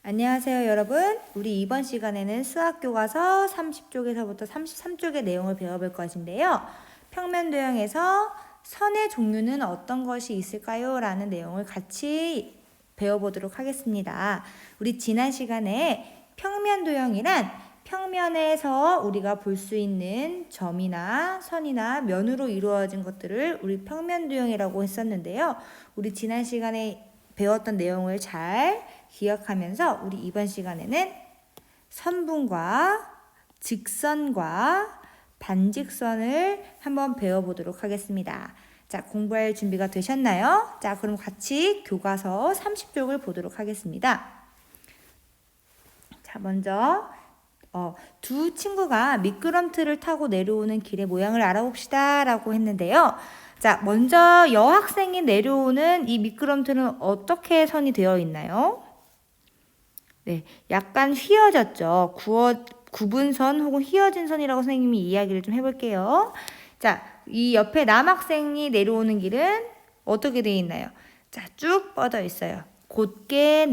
안녕하세요, 여러분. 우리 이번 시간에는 수학 교과서 30쪽에서부터 33쪽의 내용을 배워볼 것인데요. 평면 도형에서 선의 종류는 어떤 것이 있을까요? 라는 내용을 같이 배워보도록 하겠습니다. 우리 지난 시간에 평면 도형이란 평면에서 우리가 볼 수 있는 점이나 선이나 면으로 이루어진 것들을 우리 평면 도형이라고 했었는데요. 우리 지난 시간에 배웠던 내용을 잘 기억하면서 우리 이번 시간에는 선분과 직선과 반직선을 한번 배워보도록 하겠습니다. 자, 공부할 준비가 되셨나요? 자, 그럼 같이 교과서 30쪽을 보도록 하겠습니다. 자, 먼저 두 친구가 미끄럼틀을 타고 내려오는 길의 모양을 알아봅시다 라고 했는데요. 자, 먼저 여학생이 내려오는 이 미끄럼틀은 어떻게 선이 되어 있나요? 네, 약간 휘어졌죠. 구분선 혹은 휘어진 선이라고 선생님이 이야기를 좀 해볼게요. 자, 이 옆에 남학생이 내려오는 길은 어떻게 되어 있나요? 자, 쭉 뻗어 있어요. 곧게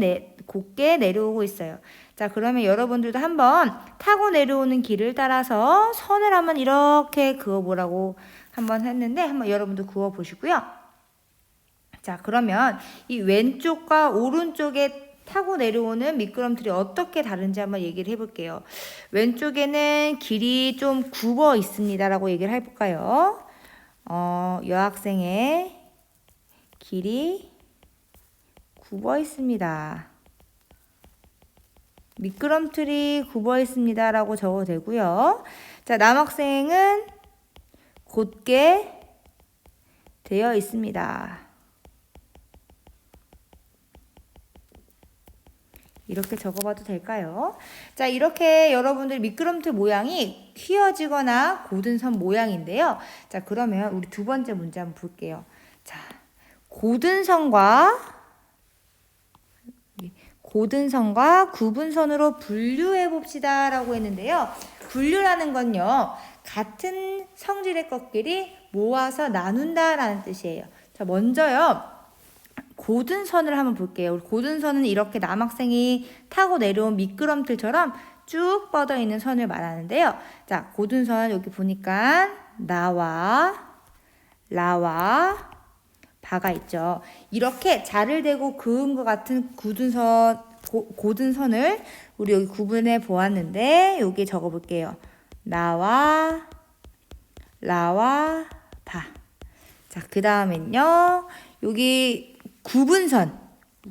내려오고 있어요. 자, 그러면 여러분들도 한번 타고 내려오는 길을 따라서 선을 한번 이렇게 그어보라고 한번 했는데 한번 여러분도 그어보시고요. 자, 그러면 이 왼쪽과 오른쪽에 타고 내려오는 미끄럼틀이 어떻게 다른지 한번 얘기를 해볼게요. 왼쪽에는 길이 좀 굽어 있습니다 라고 얘기를 해볼까요? 여학생의 길이 굽어 있습니다. 미끄럼틀이 굽어 있습니다 라고 적어도 되고요. 자, 남학생은 곧게 되어 있습니다. 이렇게 적어봐도 될까요? 자, 이렇게 여러분들 미끄럼틀 모양이 휘어지거나 고든 선 모양인데요. 자, 그러면 우리 두 번째 문제 한번 볼게요. 자, 고든 선과 구분선으로 분류해 봅시다 라고 했는데요. 분류라는 건요, 같은 성질의 것끼리 모아서 나눈다 라는 뜻이에요. 자, 먼저요, 고든선을 한번 볼게요. 고든선은 이렇게 남학생이 타고 내려온 미끄럼틀처럼 쭉 뻗어 있는 선을 말하는데요. 자, 고든선 여기 보니까 나와 라와 바가 있죠. 이렇게 자를 대고 그은 것 같은 고든선을 우리 여기 구분해 보았는데 여기 적어 볼게요. 나와 라와 바. 자, 그 다음엔요. 여기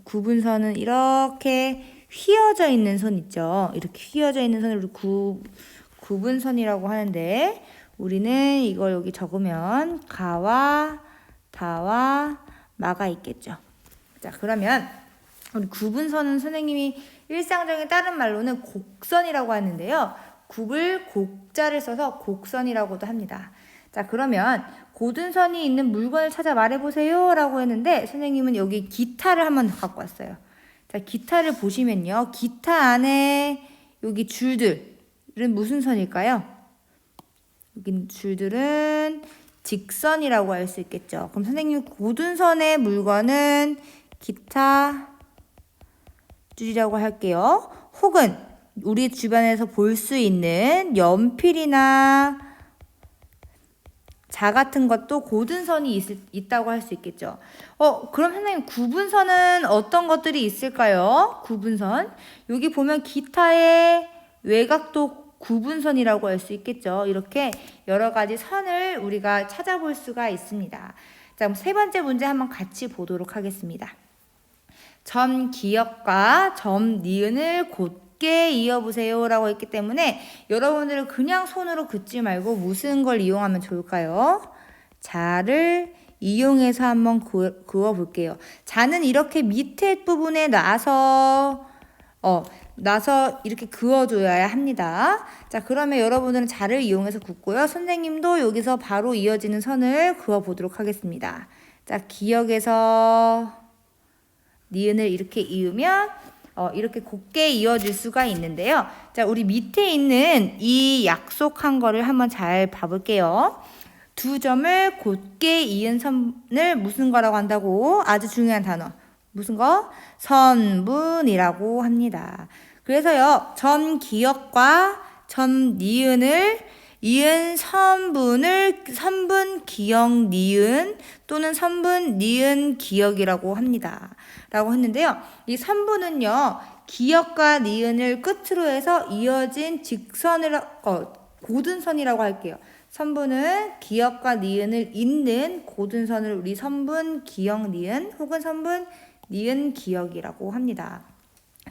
구분선은 이렇게 휘어져 있는 선 있죠. 이렇게 휘어져 있는 선을 구분선이라고 하는데 우리는 이걸 여기 적으면 가와 다와 마가 있겠죠. 자, 그러면 우리 구분선은 선생님이 일상적인 다른 말로는 곡선이라고 하는데요. 굽을 곡자를 써서 곡선이라고도 합니다. 자, 그러면 고든선이 있는 물건을 찾아 말해보세요 라고 했는데 선생님은 여기 기타를 한번 갖고 왔어요. 자, 기타를 보시면요. 기타 안에 여기 줄들은 무슨 선일까요? 여기 줄들은 직선이라고 할 수 있겠죠. 그럼 선생님이 고든선의 물건은 기타 줄이라고 할게요. 혹은 우리 주변에서 볼 수 있는 연필이나 자 같은 것도 고든선이 있다고 할 수 있겠죠. 그럼 선생님 구분선은 어떤 것들이 있을까요? 구분선. 여기 보면 기타의 외곽도 구분선이라고 할 수 있겠죠. 이렇게 여러 가지 선을 우리가 찾아볼 수가 있습니다. 자, 그럼 세 번째 문제 한번 같이 보도록 하겠습니다. 점 기역과 점 니은을 곧게 이어보세요 라고 했기 때문에 여러분들은 그냥 손으로 긋지 말고 무슨 걸 이용하면 좋을까요? 자를 이용해서 한번 그어볼게요. 자는 이렇게 밑에 부분에 놔서 이렇게 그어줘야 합니다. 자, 그러면 여러분들은 자를 이용해서 긋고요. 선생님도 여기서 바로 이어지는 선을 그어보도록 하겠습니다. 자, 기역에서 니은을 이렇게 이으면 이렇게 곧게 이어질 수가 있는데요. 자, 우리 밑에 있는 이 약속한 거를 한번 잘 봐볼게요. 두 점을 곧게 이은 선을 무슨 거라고 한다고? 아주 중요한 단어. 무슨 거? 선분이라고 합니다. 그래서요, 점 기역과 점 니은을 이은 선분을 선분 기역 니은 또는 선분 니은 기역이라고 합니다. 라고 했는데요. 이 선분은요, 기역과 니은을 끝으로 해서 이어진 직선을 고든선이라고 할게요. 선분은 기역과 니은을 잇는 고든선을 우리 선분 기역 니은 혹은 선분 니은 기역이라고 합니다.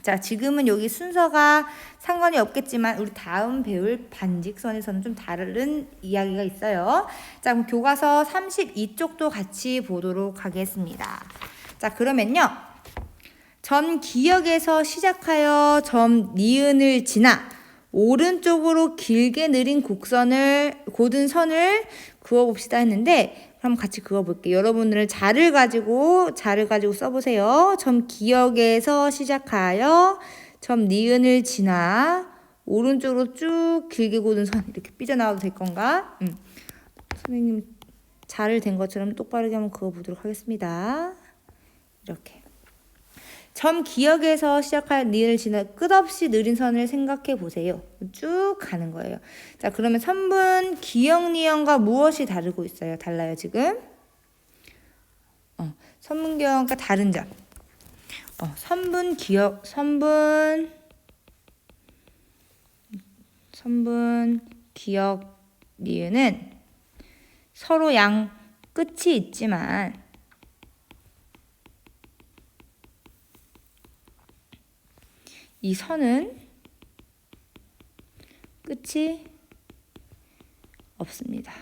자, 지금은 여기 순서가 상관이 없겠지만 우리 다음 배울 반직선에서는 좀 다른 이야기가 있어요. 자, 그럼 교과서 32쪽도 같이 보도록 하겠습니다. 자, 그러면요. 점 기역에서 시작하여 점 니은을 지나 오른쪽으로 길게 느린 고든선을 그어봅시다 했는데 그럼 같이 그어볼게요. 여러분들은 자를 가지고 써보세요. 점 기역에서 시작하여 점 니은을 지나 오른쪽으로 쭉 길게 고든선 이렇게 삐져나와도 될 건가? 선생님 자를 된 것처럼 똑바르게 한번 그어보도록 하겠습니다. 이렇게. 점 기역에서 시작할 니은을 지나 끝없이 느린 선을 생각해 보세요. 쭉 가는 거예요. 자, 그러면 선분 기역 니은과 무엇이 다르고 있어요? 달라요, 지금? 선분 기역과 다른 점. 선분 기역 니은은 서로 양 끝이 있지만 이 선은 끝이 없습니다.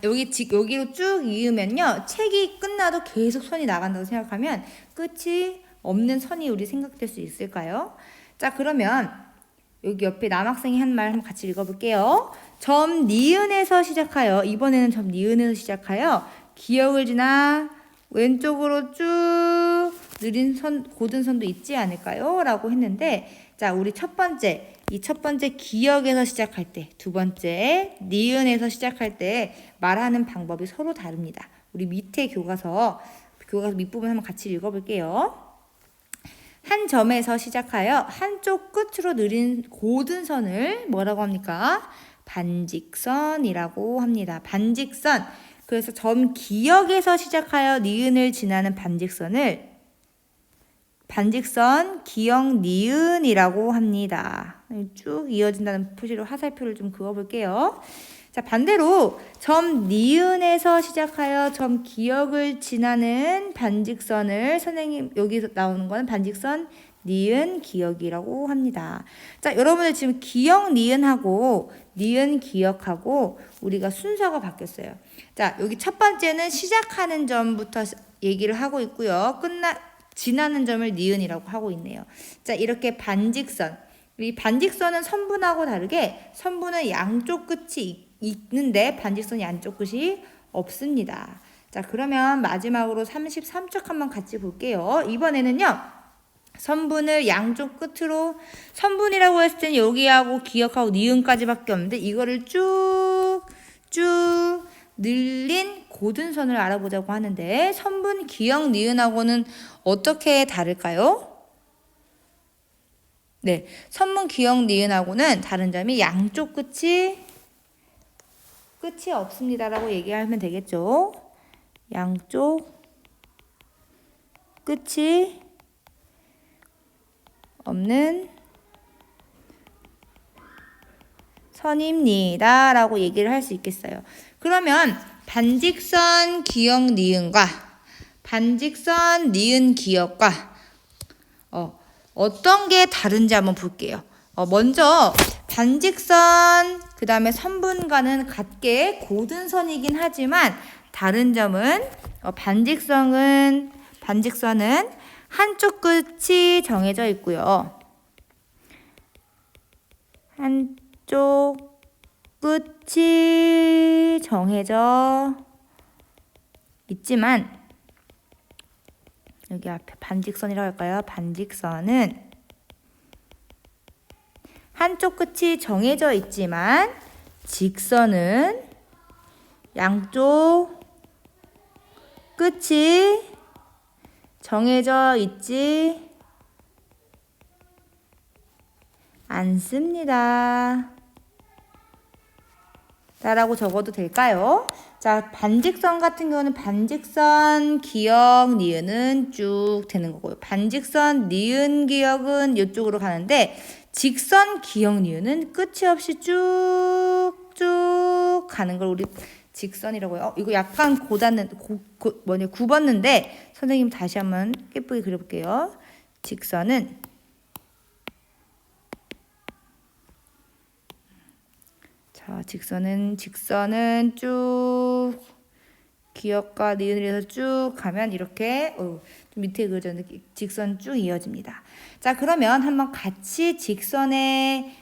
여기로 쭉 이으면요. 책이 끝나도 계속 선이 나간다고 생각하면 끝이 없는 선이 우리 생각될 수 있을까요? 자, 그러면 여기 옆에 남학생이 한 말 한번 같이 읽어볼게요. 점 니은에서 시작하여 이번에는 점 니은에서 시작하여 기역을 지나 왼쪽으로 쭉 느린 선, 고든선도 있지 않을까요? 라고 했는데, 자, 우리 첫 번째 기역에서 시작할 때, 두 번째 니은에서 시작할 때 말하는 방법이 서로 다릅니다. 우리 밑에 교과서 밑부분 한번 같이 읽어볼게요. 한 점에서 시작하여 한쪽 끝으로 느린 고든선을 뭐라고 합니까? 반직선이라고 합니다. 반직선. 그래서 점 기역에서 시작하여 니은을 지나는 반직선을 반직선 기역 니은이라고 합니다. 쭉 이어진다는 표시로 화살표를 좀 그어볼게요. 자, 반대로 점 니은에서 시작하여 점 기역을 지나는 반직선을 선생님 여기서 나오는 거는 반직선 니은 기역이라고 합니다. 자, 여러분들 지금 기역 니은하고 니은 기역하고 우리가 순서가 바뀌었어요. 자, 여기 첫 번째는 시작하는 점부터 얘기를 하고 있고요. 지나는 점을 니은이라고 하고 있네요. 자, 이렇게 반직선. 이 반직선은 선분하고 다르게 선분은 양쪽 끝이 있는데 반직선이 양쪽 끝이 없습니다. 자, 그러면 마지막으로 33쪽 한번 같이 볼게요. 이번에는요. 선분을 양쪽 끝으로 선분이라고 했을 때는 여기하고 기역하고 니은까지밖에 없는데 이거를 쭉 늘린 고든선을 알아보자고 하는데 선분 기역 니은하고는 어떻게 다를까요? 네, 선분 기역 니은하고는 다른 점이 양쪽 끝이 없습니다라고 얘기하면 되겠죠. 양쪽 끝이 없는 선입니다 라고 얘기를 할 수 있겠어요. 그러면 반직선 기역 니은과 반직선 니은 기역과 어떤 게 다른지 한번 볼게요. 먼저 반직선 그 다음에 선분과는 같게 고든선이긴 하지만 다른 점은 반직선은 한쪽 끝이 정해져 있고요. 한쪽 끝이 정해져 있지만 여기 앞에 반직선이라고 할까요? 반직선은 한쪽 끝이 정해져 있지만 직선은 양쪽 끝이 정해져 있지 않습니다. 라고 적어도 될까요? 자, 반직선 같은 경우는 반직선, 기역, 니은은 쭉 되는 거고요. 반직선, 니은, 기역은 이쪽으로 가는데 직선, 기역, 니은은 끝이 없이 쭉쭉 가는 걸 우리 직선이라고요. 이거 약간 굽었는데 선생님 다시 한번 예쁘게 그려볼게요. 직선은 자, 직선은 쭉 기역과 니은을 해서 쭉 가면 이렇게 좀 밑에 그려졌는데 직선 쭉 이어집니다. 자, 그러면 한번 같이 직선의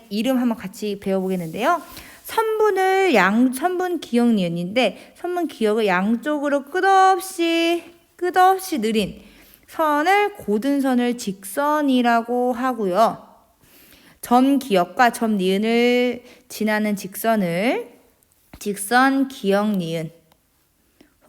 이름 한번 같이 배워보겠는데요. 선분 기역 니은인데 선분 기역을 양쪽으로 끝없이 느린 선을 고든선을 직선이라고 하고요. 점 기역과 점 니은을 지나는 직선을 직선 기역 니은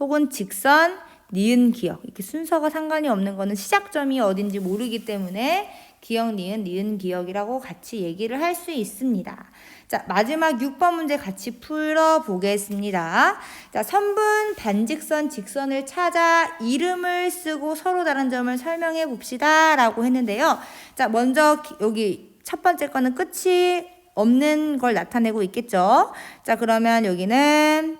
혹은 직선 니은 기역 이렇게 순서가 상관이 없는 거는 시작점이 어딘지 모르기 때문에 기역 니은 니은 기역이라고 같이 얘기를 할 수 있습니다. 자, 마지막 6번 문제 같이 풀어보겠습니다. 자, 선분, 반직선, 직선을 찾아 이름을 쓰고 서로 다른 점을 설명해 봅시다 라고 했는데요. 자, 먼저 여기 첫 번째 거는 끝이 없는 걸 나타내고 있겠죠. 자, 그러면 여기는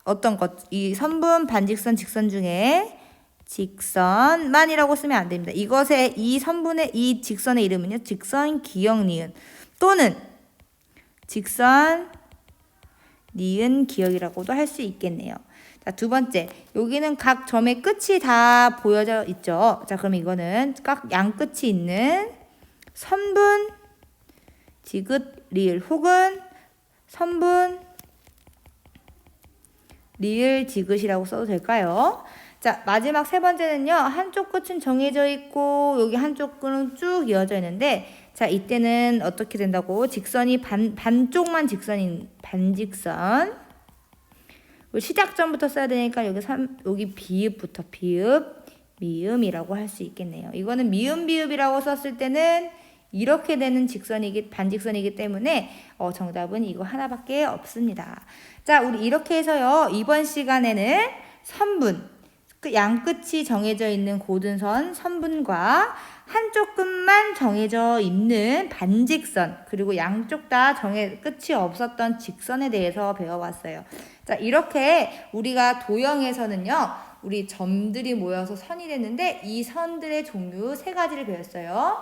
어떤 것? 이 선분, 반직선, 직선 중에 직선만이라고 쓰면 안 됩니다. 이것의 이 선분의 이 직선의 이름은요. 직선, 기역, 니은 또는 직선, 니은, 기역이라고도 할 수 있겠네요. 자, 두 번째. 여기는 각 점의 끝이 다 보여져 있죠. 자, 그럼 이거는 각 양 끝이 있는 선분, 디귿, 리을 혹은 선분, 리을, 디귿이라고 써도 될까요? 자, 마지막 세 번째는요. 한쪽 끝은 정해져 있고 여기 한쪽 끝은 쭉 이어져 있는데 자, 이때는 어떻게 된다고? 직선이 반쪽만 직선인 반직선. 시작점부터 써야 되니까 여기 비읍부터 비읍, 미음이라고 할 수 있겠네요. 이거는 미음, 비읍이라고 썼을 때는 이렇게 되는 반직선이기 때문에 정답은 이거 하나밖에 없습니다. 자, 우리 이렇게 해서요. 이번 시간에는 선분, 양 끝이 정해져 있는 고든선 선분과 한쪽 끝만 정해져 있는 반직선 그리고 양쪽 다 끝이 없었던 직선에 대해서 배워봤어요. 자, 이렇게 우리가 도형에서는요. 우리 점들이 모여서 선이 됐는데 이 선들의 종류 세 가지를 배웠어요.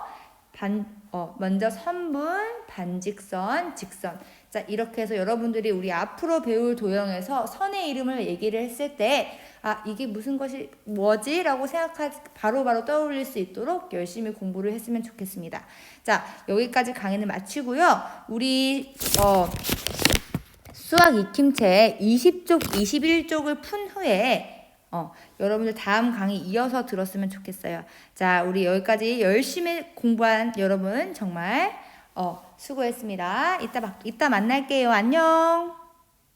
먼저 선분, 반직선, 직선. 자, 이렇게 해서 여러분들이 우리 앞으로 배울 도형에서 선의 이름을 얘기를 했을 때 이게 무슨 것이 뭐지? 라고 바로바로 떠올릴 수 있도록 열심히 공부를 했으면 좋겠습니다. 자, 여기까지 강의는 마치고요. 우리 수학 익힘체 20쪽, 21쪽을 푼 후에 여러분들 다음 강의 이어서 들었으면 좋겠어요. 자, 우리 여기까지 열심히 공부한 여러분 정말 수고했습니다. 이따 만날게요. 안녕.